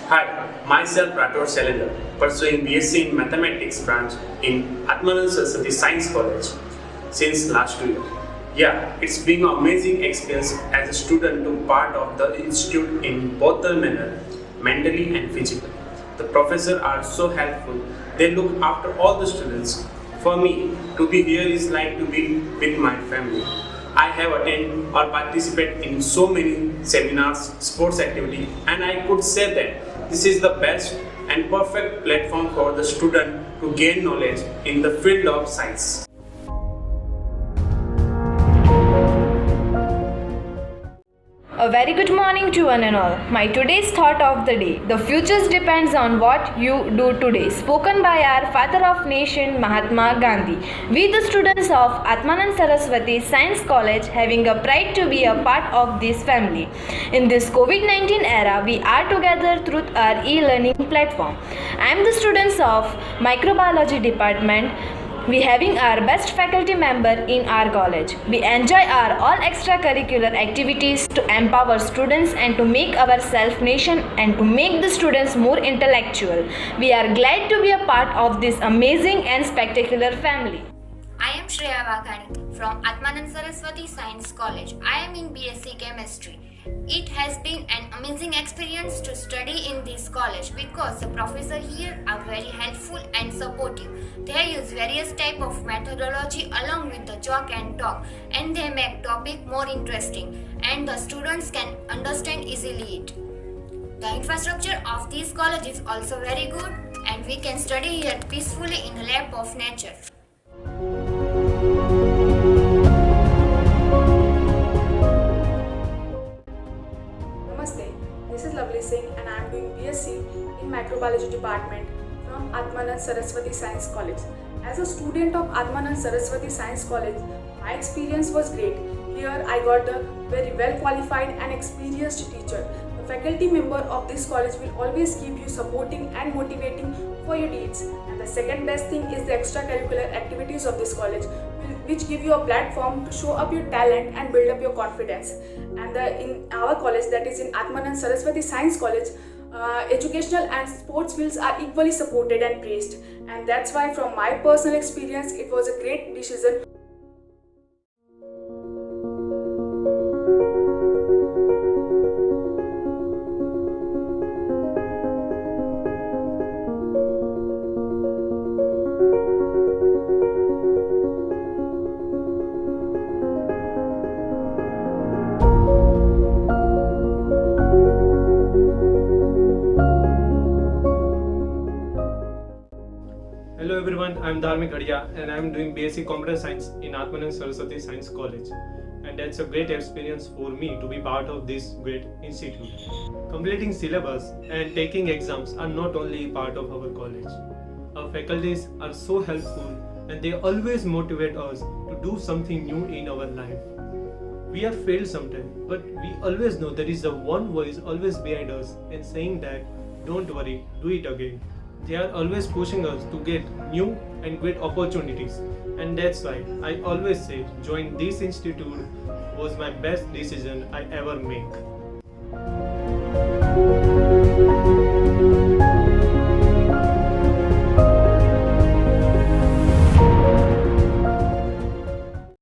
Hi, myself Rator Shalendra, pursuing BSc in Mathematics branch in Atmanand Saraswati Science College since last 2 years. Yeah, it's been an amazing experience as a student to part of the institute in both the manner, mentally and physically. The professors are so helpful. They look after all the students. For me, to be here is like to be with my family. I have attended or participated in so many seminars, sports activity, and I could say that this is the best and perfect platform for the student to gain knowledge in the field of science. A very good morning to one and all. My today's thought of the day. The future depends on what you do today. Spoken by our father of nation Mahatma Gandhi. We the students of Atmanand Saraswati Science College having a pride to be a part of this family. In this COVID-19 era, we are together through our e-learning platform. I am the students of microbiology department. We having our best faculty member in our college. We enjoy our all extracurricular activities to empower students and to make our self-nation and to make the students more intellectual. We are glad to be a part of this amazing and spectacular family. I am Shreya Vaghani from Atmanand Saraswati Science College. I am in BSc Chemistry. It has been an amazing experience to study in this college because the professors here are very helpful and supportive. They use various type of methodology along with the joke and talk, and they make topic more interesting and the students can understand easily it. The infrastructure of this college is also very good and we can study here peacefully in the lap of nature. Namaste, this is Lovely Singh and I am doing BSc in Microbiology Department from Atmanand Saraswati Science College. As a student of Atmanand Saraswati Science College, my experience was great. Here I got a very well qualified and experienced teacher. The faculty member of this college will always keep you supporting and motivating for your deeds. And the second best thing is the extracurricular activities of this college, which give you a platform to show up your talent and build up your confidence. And in our college, that is in Atmanand Saraswati Science College, educational and sports fields are equally supported and praised. And that's why from my personal experience, it was a great decision. Hello everyone, I am Dharmik Hadia and I am doing BSc Computer Science in Atmanand Saraswati Science College, and that's a great experience for me to be part of this great institute. Completing syllabus and taking exams are not only part of our college. Our faculties are so helpful and they always motivate us to do something new in our life. We are failed sometimes, but we always know there is a one voice always behind us and saying that don't worry, do it again. They are always pushing us to get new and great opportunities, and that's why I always say join this institute was my best decision I ever make.